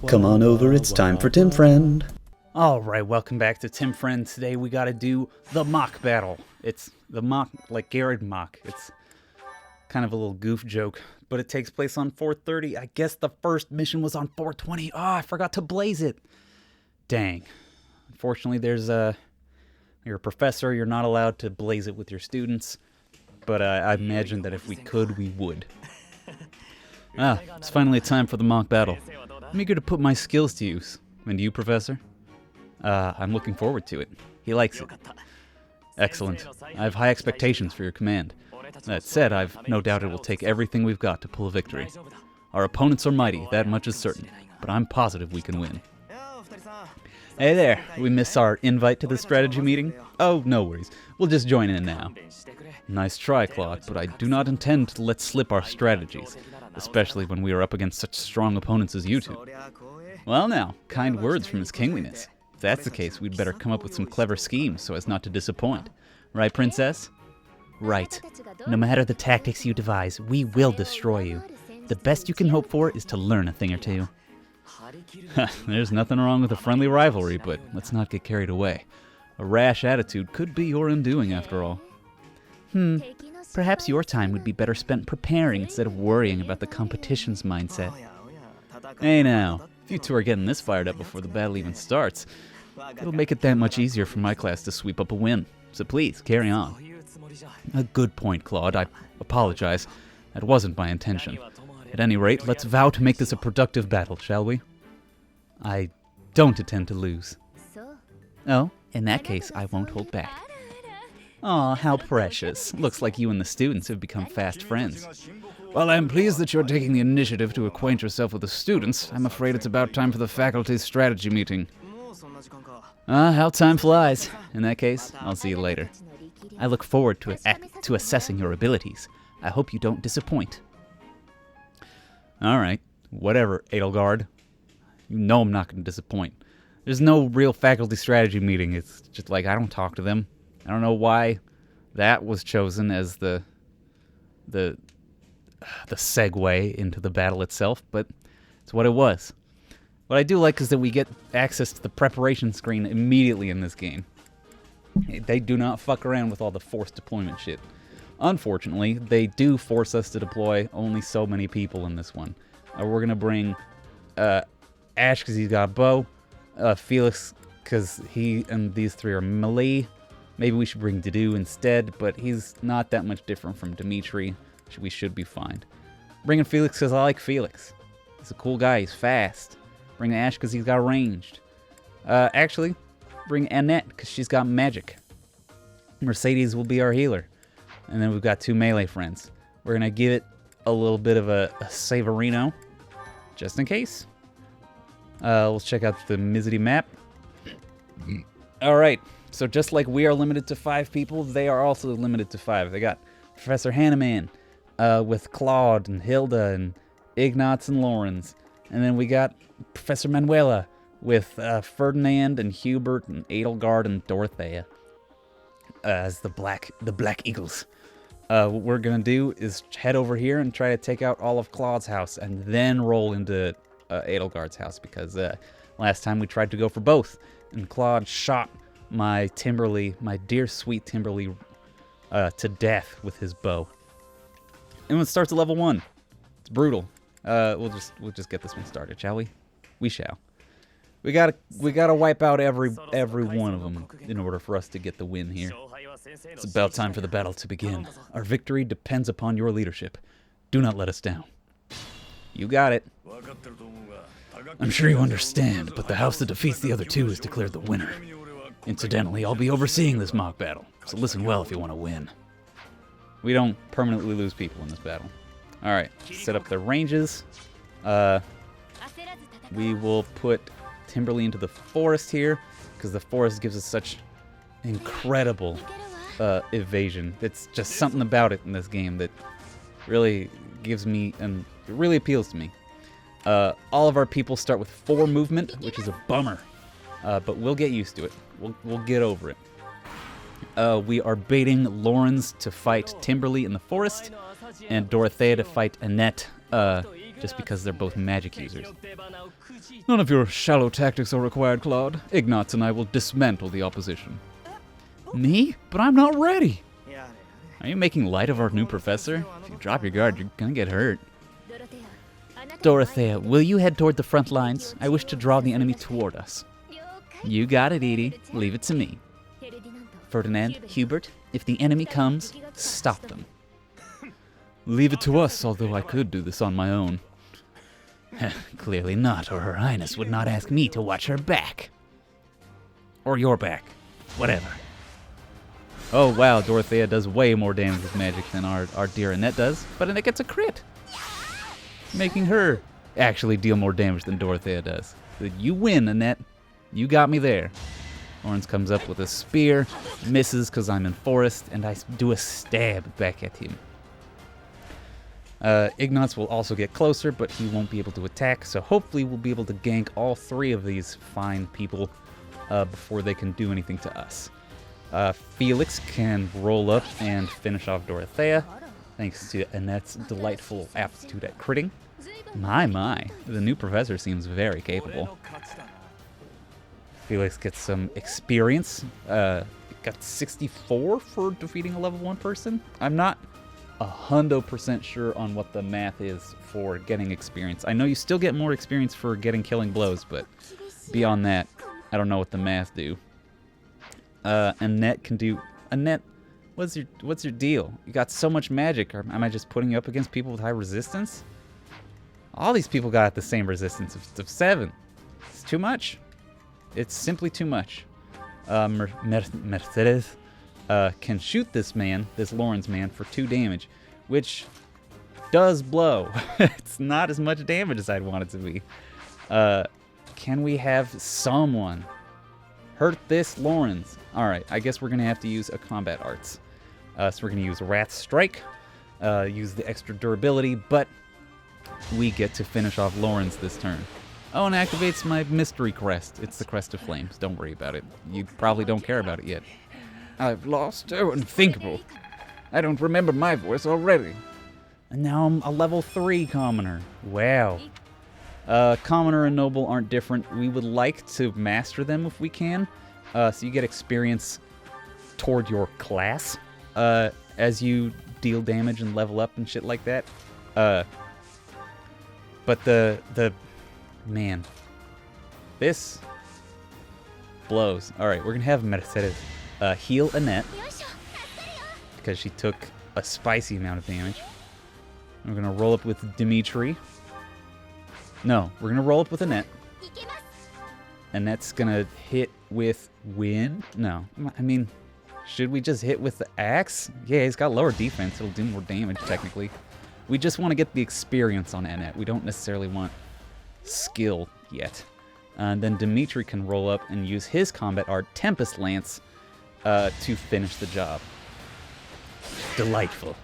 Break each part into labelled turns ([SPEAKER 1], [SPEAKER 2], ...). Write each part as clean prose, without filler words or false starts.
[SPEAKER 1] Come on over, it's time for Tim Friend.
[SPEAKER 2] Alright, welcome back to Tim Friend. Today we gotta do the Mach battle. It's the Mach, like Garrett Mach. It's kind of a little goof joke, but it takes place on 4:30. I guess the first mission was on 4:20. Oh, I forgot to blaze it. Dang. Unfortunately, you're a professor, you're not allowed to blaze it with your students, but I imagine that if we could, we would. It's finally time for the Mach battle. I'm eager to put my skills to use. And you, Professor? I'm looking forward to it. He likes it. Excellent. I have high expectations for your command. That said, I've no doubt it will take everything we've got to pull a victory. Our opponents are mighty, that much is certain, but I'm positive we can win. Hey there, we missed our invite to the strategy meeting? Oh, no worries. We'll just join in now. Nice try, Claude, but I do not intend to let slip our strategies, especially when we are up against such strong opponents as you two. Well now, kind words from His Kingliness. If that's the case, we'd better come up with some clever schemes so as not to disappoint. Right, Princess? Right. No matter the tactics you devise, we will destroy you. The best you can hope for is to learn a thing or two. There's nothing wrong with a friendly rivalry, but let's not get carried away. A rash attitude could be your undoing, after all. Perhaps your time would be better spent preparing instead of worrying about the competition's mindset. Hey now, if you two are getting this fired up before the battle even starts, it'll make it that much easier for my class to sweep up a win. So please, carry on. A good point, Claude. I apologize. That wasn't my intention. At any rate, let's vow to make this a productive battle, shall we? I don't intend to lose. Oh, in that case, I won't hold back. Aw, how precious. Looks like you and the students have become fast friends. Well, I'm pleased that you're taking the initiative to acquaint yourself with the students. I'm afraid it's about time for the faculty's strategy meeting. How time flies. In that case, I'll see you later. I look forward to assessing your abilities. I hope you don't disappoint. Alright, whatever, Edelgard. You know I'm not going to disappoint. There's no real faculty strategy meeting. It's just like, I don't talk to them. I don't know why that was chosen as the segue into the battle itself, but it's what it was. What I do like is that we get access to the preparation screen immediately in this game. They do not fuck around with all the forced deployment shit. Unfortunately, they do force us to deploy only so many people in this one. We're going to bring Ash because he's got a bow, Felix because he and these three are melee. Maybe we should bring Dedue instead, but he's not that much different from Dimitri. We should be fine. Bringing Felix because I like Felix. He's a cool guy. He's fast. Bring Ash because he's got ranged. Actually, bring Annette because she's got magic. Mercedes will be our healer. And then we've got two melee friends. We're going to give it a little bit of a Saverino, just in case. Let's check out the Mizzity map. Alright, so just like we are limited to 5 people, they are also limited to 5. They got Professor Hanneman with Claude and Hilda and Ignatz and Lorenz. And then we got Professor Manuela with Ferdinand and Hubert and Edelgard and Dorothea as the Black Eagles. What we're going to do is head over here and try to take out all of Claude's house and then roll into Edelgard's house because last time we tried to go for both and Claude shot my Timberly, my dear sweet Timberly, to death with his bow. And it starts at level 1. It's brutal. We'll just get this one started, shall we? We shall. We gotta wipe out every one of them in order for us to get the win here. It's about time for the battle to begin. Our victory depends upon your leadership. Do not let us down. You got it. I'm sure you understand, but the house that defeats the other two is declared the winner. Incidentally, I'll be overseeing this mock battle, so listen well if you want to win. We don't permanently lose people in this battle. Alright, set up the ranges. We will put Timberly into the forest here, because the forest gives us such incredible evasion. It's just something about it in this game that really gives me, and it really appeals to me. All of our people start with 4 movement, which is a bummer, but we'll get used to it. We'll get over it. We are baiting Lorenz to fight Timberly in the forest, and Dorothea to fight Annette just because they're both magic users. None of your shallow tactics are required, Claude. Ignatz and I will dismantle the opposition. Me? But I'm not ready! Are you making light of our new professor? If you drop your guard, you're gonna get hurt. Dorothea, will you head toward the front lines? I wish to draw the enemy toward us. You got it, Edie. Leave it to me. Ferdinand, Hubert, if the enemy comes, stop them. Leave it to us, although I could do this on my own. Clearly not, or Her Highness would not ask me to watch her back. Or your back. Whatever. Oh wow, Dorothea does way more damage with magic than our dear Annette does, but Annette gets a crit, making her actually deal more damage than Dorothea does. So you win, Annette. You got me there. Lawrence comes up with a spear, misses because I'm in forest, and I do a stab back at him. Ignatz will also get closer, but he won't be able to attack, so hopefully we'll be able to gank all three of these fine people before they can do anything to us. Felix can roll up and finish off Dorothea, thanks to Annette's delightful aptitude at critting. My, the new professor seems very capable. Felix gets some experience. Got 64 for defeating a level 1 person. I'm not 100% sure on what the math is for getting experience. I know you still get more experience for getting killing blows, but beyond that, I don't know what the math do. Annette can do... Annette, what's your deal? You got so much magic. Or am I just putting you up against people with high resistance? All these people got the same resistance of 7. It's too much. It's simply too much. Mercedes can shoot this man, this Lawrence man, for 2 damage, which does blow. It's not as much damage as I'd want it to be. Can we have someone hurt this Lawrence? Alright, I guess we're going to have to use a combat arts. So we're going to use Rat's Strike, use the extra durability, but we get to finish off Lawrence this turn. Oh, and activates my mystery crest. It's the Crest of Flames. Don't worry about it. You probably don't care about it yet. I've lost. Oh, unthinkable. I don't remember my voice already. And now I'm a level 3 commoner. Wow. Commoner and Noble aren't different. We would like to master them if we can. So you get experience toward your class as you deal damage and level up and shit like that. But the man, this blows. All right, we're gonna have Mercedes heal Annette because she took a spicy amount of damage. We're gonna roll up with Dimitri. No, we're gonna roll up with Annette. Annette's gonna hit with wind. No, I mean, should we just hit with the axe? Yeah, he's got lower defense. It'll do more damage technically. We just want to get the experience on Annette. We don't necessarily want skill yet. And then Dimitri can roll up and use his combat art, Tempest Lance, to finish the job. Delightful.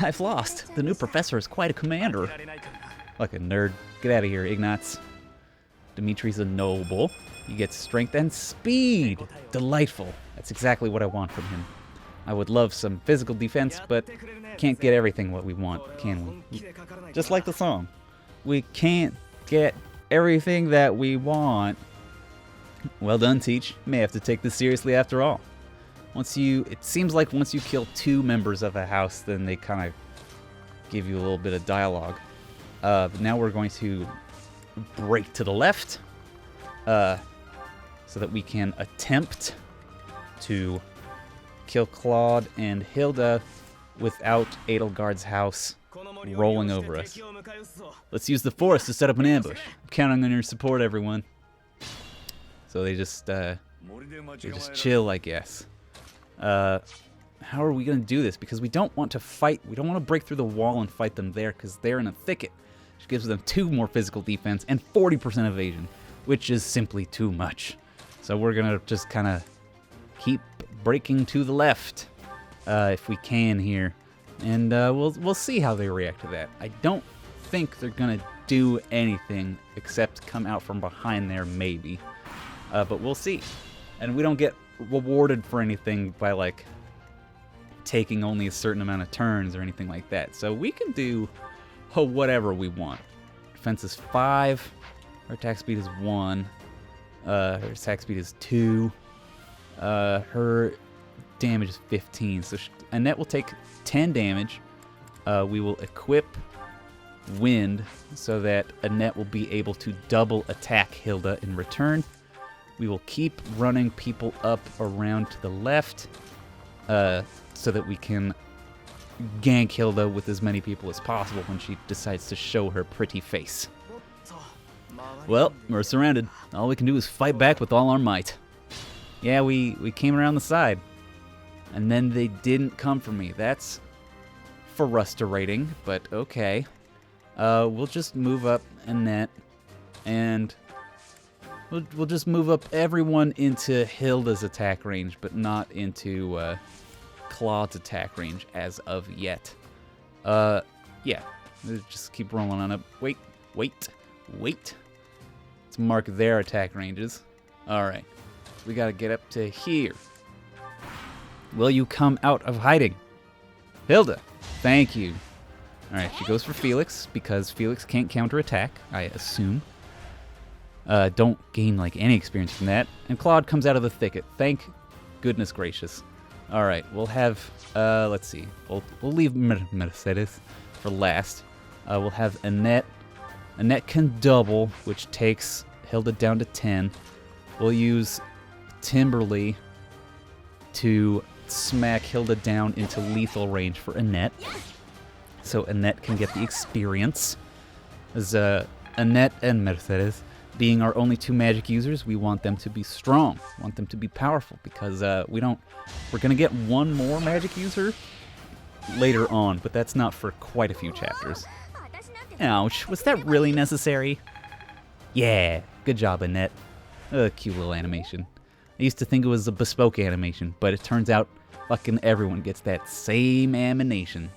[SPEAKER 2] I've lost. The new professor is quite a commander. Like a nerd. Get out of here, Ignatz. Dimitri's a noble. He gets strength and speed. Delightful. That's exactly what I want from him. I would love some physical defense, but can't get everything what we want, can we? Just like the song. We can't get everything that we want. Well done, Teach. May have to take this seriously after all. It seems like once you kill 2 members of a house, then they kind of give you a little bit of dialogue. But now we're going to break to the left, so that we can attempt to kill Claude and Hilda without Edelgard's house rolling over us. Let's use the forest to set up an ambush. I'm counting on your support, everyone. So they just chill, I guess. How are we going to do this? Because we don't want to fight. We don't want to break through the wall and fight them there because they're in a thicket, which gives them 2 more physical defense and 40% evasion, which is simply too much. So we're going to just kind of keep breaking to the left if we can here. And we'll see how they react to that. I don't think they're going to do anything except come out from behind there, maybe. But we'll see. And we don't get rewarded for anything by, like, taking only a certain amount of turns or anything like that. So we can do whatever we want. Defense is 5. Her attack speed is 1. Her attack speed is 2. Her damage is 15. So Annette will take 10 damage. We will equip Wind so that Annette will be able to double attack Hilda in return. We will keep running people up around to the left so that we can gank Hilda with as many people as possible when she decides to show her pretty face. Well, we're surrounded. All we can do is fight back with all our might. Yeah, we came around the side. And then they didn't come for me. That's frustrating, but okay. We'll just move up Annette, and we'll just move up everyone into Hilda's attack range, but not into Claude's attack range as of yet. Yeah, let's just keep rolling on up. Wait. Let's mark their attack ranges. Alright, we gotta get up to here. Will you come out of hiding? Hilda, thank you. Alright, she goes for Felix, because Felix can't counterattack, I assume. Don't gain, like, any experience from that. And Claude comes out of the thicket. Thank goodness gracious. Alright, we'll have, let's see. We'll leave Mercedes for last. We'll have Annette. Annette can double, which takes Hilda down to 10. We'll use Timberly to smack Hilda down into lethal range for Annette. So Annette can get the experience. As Annette and Mercedes being our only 2 magic users, we want them to be strong. We want them to be powerful, because we're gonna get 1 more magic user later on, but that's not for quite a few chapters. Ouch, was that really necessary? Yeah, good job, Annette. Cute little animation. I used to think it was a bespoke animation, but it turns out fucking everyone gets that same animation.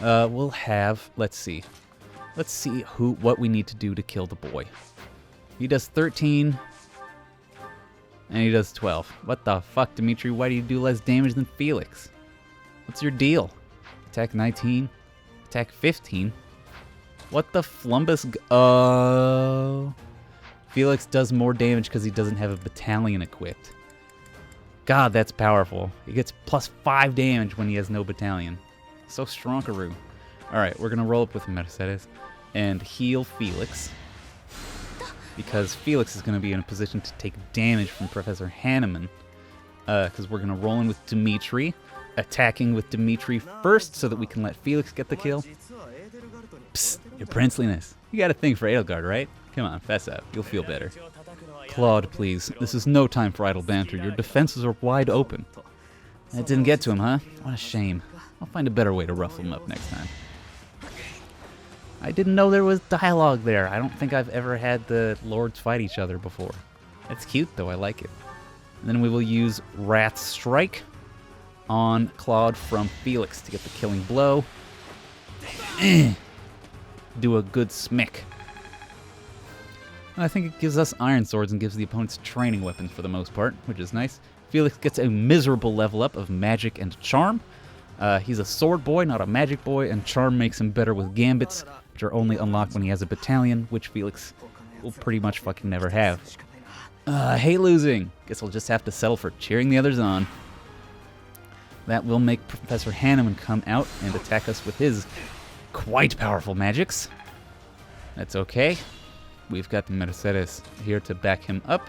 [SPEAKER 2] We'll have, let's see what we need to do to kill the boy. He does 13, and he does 12. What the fuck, Dimitri? Why do you do less damage than Felix? What's your deal? Attack 19, attack 15. What the flumbus? Oh. Felix does more damage because he doesn't have a battalion equipped. God, that's powerful. He gets plus 5 damage when he has no battalion. So stronkaroo. Alright, we're going to roll up with Mercedes and heal Felix, because Felix is going to be in a position to take damage from Professor Hanneman, because we're going to roll in with Dimitri, attacking with Dimitri first so that we can let Felix get the kill. Psst, your princeliness. You got a thing for Edelgard, right? Come on, fess up. You'll feel better. Claude, please. This is no time for idle banter. Your defenses are wide open. That didn't get to him, huh? What a shame. I'll find a better way to ruffle him up next time. I didn't know there was dialogue there. I don't think I've ever had the lords fight each other before. It's cute, though. I like it. And then we will use Rat's Strike on Claude from Felix to get the killing blow. Do a good smick. I think it gives us iron swords and gives the opponents training weapons for the most part, which is nice. Felix gets a miserable level up of magic and charm. He's a sword boy, not a magic boy, and charm makes him better with gambits, which are only unlocked when he has a battalion, which Felix will pretty much fucking never have. I hate losing. Guess I'll just have to settle for cheering the others on. That will make Professor Hanneman come out and attack us with his quite powerful magics. That's okay. We've got Mercedes here to back him up.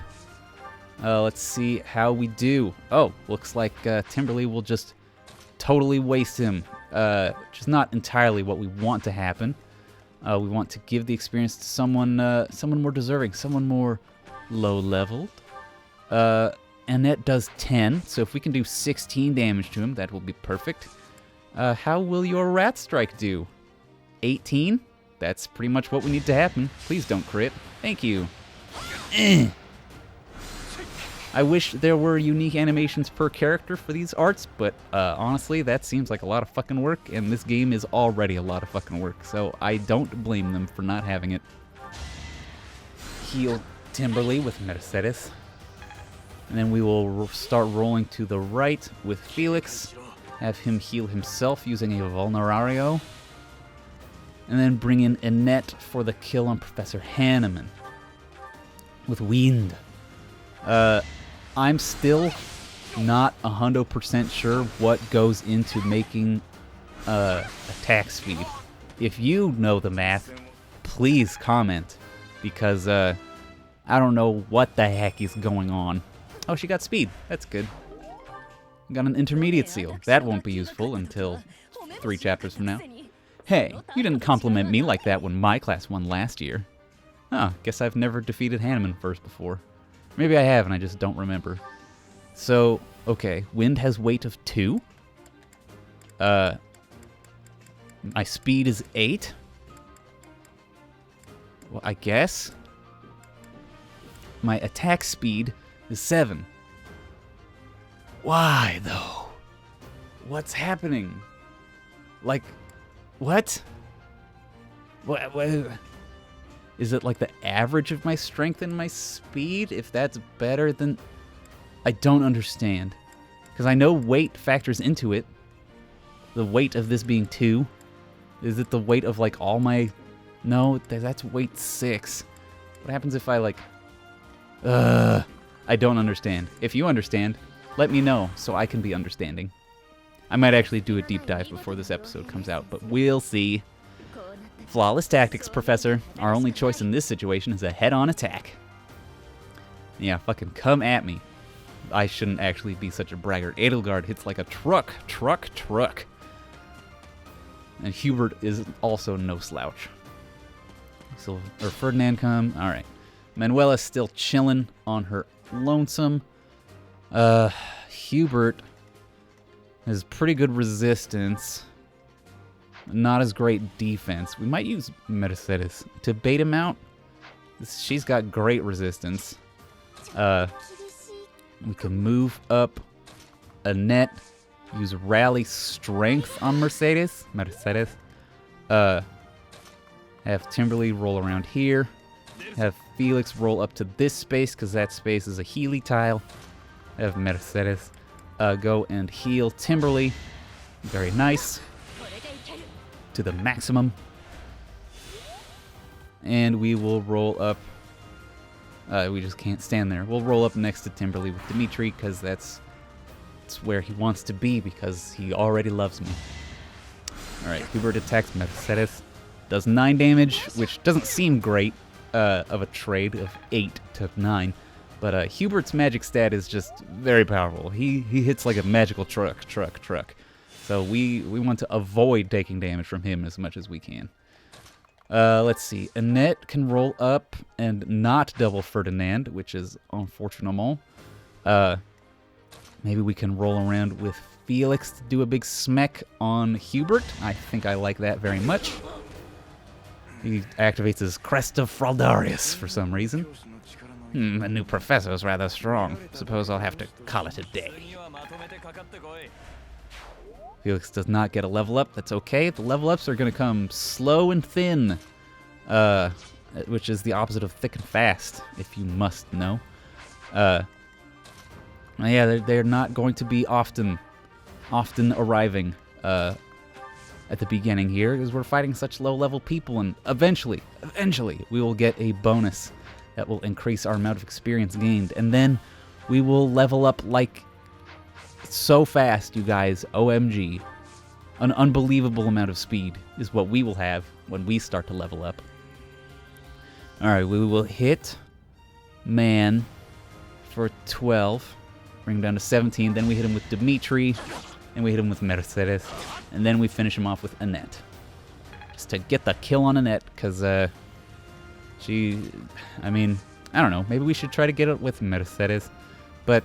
[SPEAKER 2] Let's see how we do. Oh, looks like Timberly will just totally waste him, which is not entirely what we want to happen. We want to give the experience to someone more deserving, someone more low-leveled. Annette does 10, so if we can do 16 damage to him, that will be perfect. How will your Rat Strike do? 18? That's pretty much what we need to happen. Please don't crit. Thank you. I wish there were unique animations per character for these arts, but honestly, that seems like a lot of fucking work, and this game is already a lot of fucking work, so I don't blame them for not having it. Heal Timberly with Mercedes. And then we will start rolling to the right with Felix. Have him heal himself using a Vulnerario. And then bring in Annette for the kill on Professor Hanneman. With Wind. I'm still not 100% sure what goes into making attack speed. If you know the math, please comment, because I don't know what the heck is going on. Oh, she got speed. That's good. Got an intermediate seal. That won't be useful until 3 chapters from now. Hey, you didn't compliment me like that when my class won last year. Huh, guess I've never defeated Hanneman first before. Maybe I have and I just don't remember. So, okay, Wind has weight of 2. My speed is 8. Well, I guess. My attack speed is 7. Why, though? What's happening? Like, what? What? Is it like the average of my strength and my speed? If that's better than... I don't understand. Because I know weight factors into it. The weight of this being 2. Is it the weight of like all my... No, that's weight 6. What happens if I like... I don't understand. If you understand, let me know so I can be understanding. I might actually do a deep dive before this episode comes out, but we'll see. Flawless tactics, Professor. Our only choice in this situation is a head-on attack. Yeah, fucking come at me. I shouldn't actually be such a braggart. Edelgard hits like a truck. And Hubert is also no slouch. So, or Ferdinand come. Alright. Manuela's still chilling on her lonesome. Hubert has pretty good resistance. Not as great defense. We might use Mercedes to bait him out. She's got great resistance. We can move up Annette. Use Rally Strength on Mercedes. Have Timberly roll around here. Have Felix roll up to this space, because that space is a Healy tile. Have Mercedes go and heal Timberly. Very nice. To the maximum. And we will roll up. We just can't stand there. We'll roll up next to Timberly with Dimitri, because that's where he wants to be, because he already loves me. Alright, Hubert attacks Mercedes. Does 9 damage, which doesn't seem great of a trade of 8 to 9. But Hubert's magic stat is just very powerful. He hits like a magical truck. So we want to avoid taking damage from him as much as we can. Let's see. Annette can roll up and not double Ferdinand, which is unfortunate. Maybe we can roll around with Felix to do a big smack on Hubert. I think I like that very much. He activates his Crest of Fraldarius for some reason. The new professor is rather strong. Suppose I'll have to call it a day. Felix does not get a level up. That's okay. The level ups are going to come slow and thin, which is the opposite of thick and fast, if you must know. Yeah, they're not going to be often arriving at the beginning here, because we're fighting such low-level people, and eventually, we will get a bonus that will increase our amount of experience gained, and then we will level up like so fast, you guys. OMG. An unbelievable amount of speed is what we will have when we start to level up. Alright, we will hit Man for 12. Bring him down to 17. Then we hit him with Dimitri. And we hit him with Mercedes. And then we finish him off with Annette. Just to get the kill on Annette, because I don't know. Maybe we should try to get it with Mercedes. But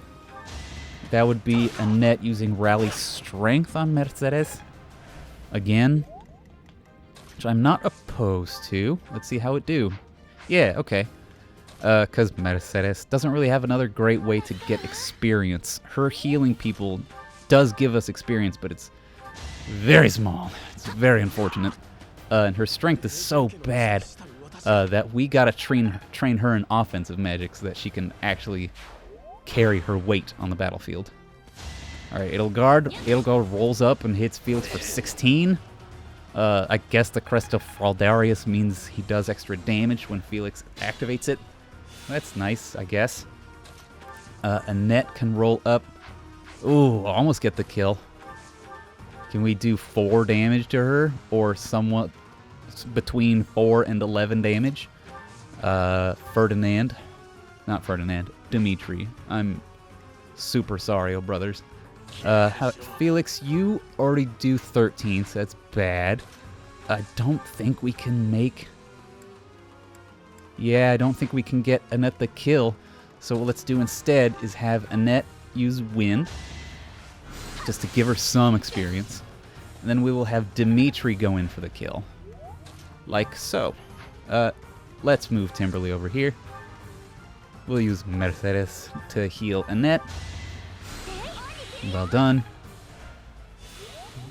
[SPEAKER 2] that would be Annette using Rally Strength on Mercedes. Again. Which I'm not opposed to. Let's see how it do. Yeah, okay. Because Mercedes doesn't really have another great way to get experience. Her healing people does give us experience, but it's very small. It's very unfortunate. And her strength is so bad that we gotta train her in offensive magic so that she can actually carry her weight on the battlefield. Alright, Edelgard rolls up and hits Felix for 16. I guess the Crest of Fraldarius means he does extra damage when Felix activates it. That's nice, I guess. Annette can roll up. Ooh, almost get the kill. Can we do 4 damage to her? Or somewhat between 4 and 11 damage? Ferdinand. Not Ferdinand. Dimitri. I'm super sorry, oh brothers. Felix, you already do 13, so that's bad. I don't think we can make... Yeah, I don't think we can get Annette the kill. So what let's do instead is have Annette use Wind, just to give her some experience. And then we will have Dimitri go in for the kill. Like so. Let's move Timberly over here. We'll use Mercedes to heal Annette. Well done.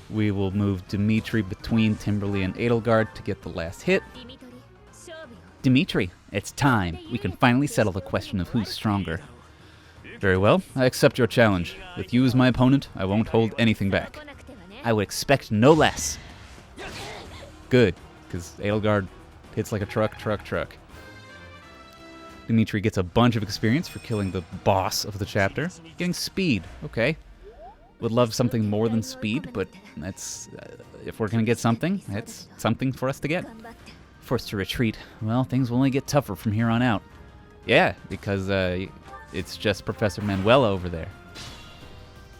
[SPEAKER 2] We will move Dimitri between Timberly and Edelgard to get the last hit. Dimitri, it's time. We can finally settle the question of who's stronger. Very well, I accept your challenge. With you as my opponent, I won't hold anything back. I would expect no less. Good, because Edelgard hits like a truck. Dimitri gets a bunch of experience for killing the boss of the chapter. Getting speed, okay. Would love something more than speed, but that's if we're gonna get something, it's something for us to get. Forced to retreat. Well, things will only get tougher from here on out. Yeah, because it's just Professor Manuela over there.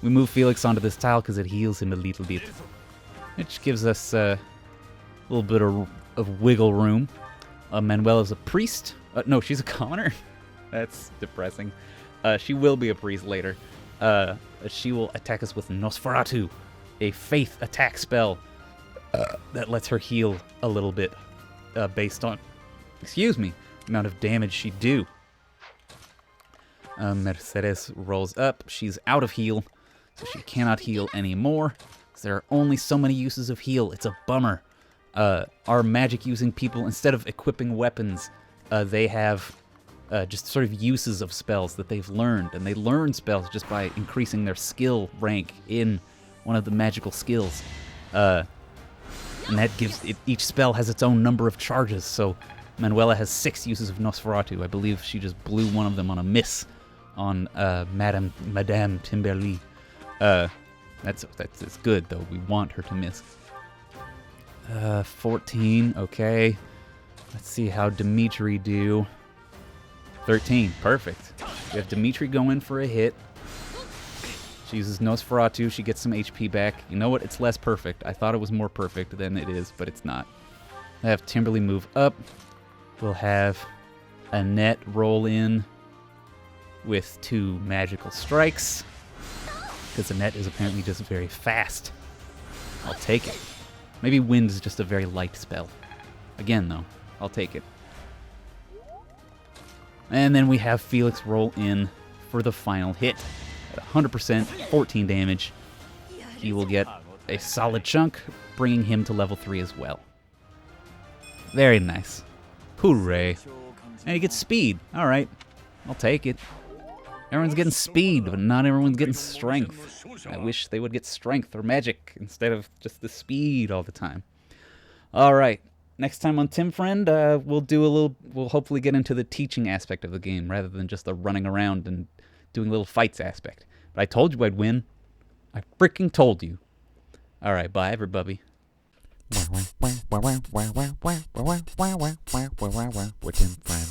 [SPEAKER 2] We move Felix onto this tile because it heals him a little bit, which gives us a little bit of wiggle room. Manuela's a priest. No, she's a commoner. That's depressing. She will be a priest later. She will attack us with Nosferatu, a faith attack spell that lets her heal a little bit based on, amount of damage she do. Mercedes rolls up. She's out of heal, so she cannot heal anymore. There are only so many uses of heal. It's a bummer. Our magic-using people, instead of equipping weapons, they have just sort of uses of spells that they've learned, and they learn spells just by increasing their skill rank in one of the magical skills. And that gives it, each spell has its own number of charges, so Manuela has 6 uses of Nosferatu. I believe she just blew one of them on a miss on Madame Timberly. That's good, though. We want her to miss. 14, okay. Let's see how Dimitri do. 13, perfect. We have Dimitri go in for a hit. She uses Nosferatu, she gets some HP back. You know what, it's less perfect. I thought it was more perfect than it is, but it's not. I have Timberly move up. We'll have Annette roll in with 2 magical strikes, because Annette is apparently just very fast. I'll take it. Maybe Wind is just a very light spell. Again, though, I'll take it. And then we have Felix roll in for the final hit. At 100%, 14 damage. He will get a solid chunk, bringing him to level 3 as well. Very nice. Hooray. And he gets speed. Alright, I'll take it. Everyone's getting speed, but not everyone's getting strength. I wish they would get strength or magic instead of just the speed all the time. Alright, next time on Tim Friend, we'll hopefully get into the teaching aspect of the game rather than just the running around and doing little fights aspect. But I told you I'd win. I freaking told you. Alright, bye everybody.
[SPEAKER 3] We're Tim Friend.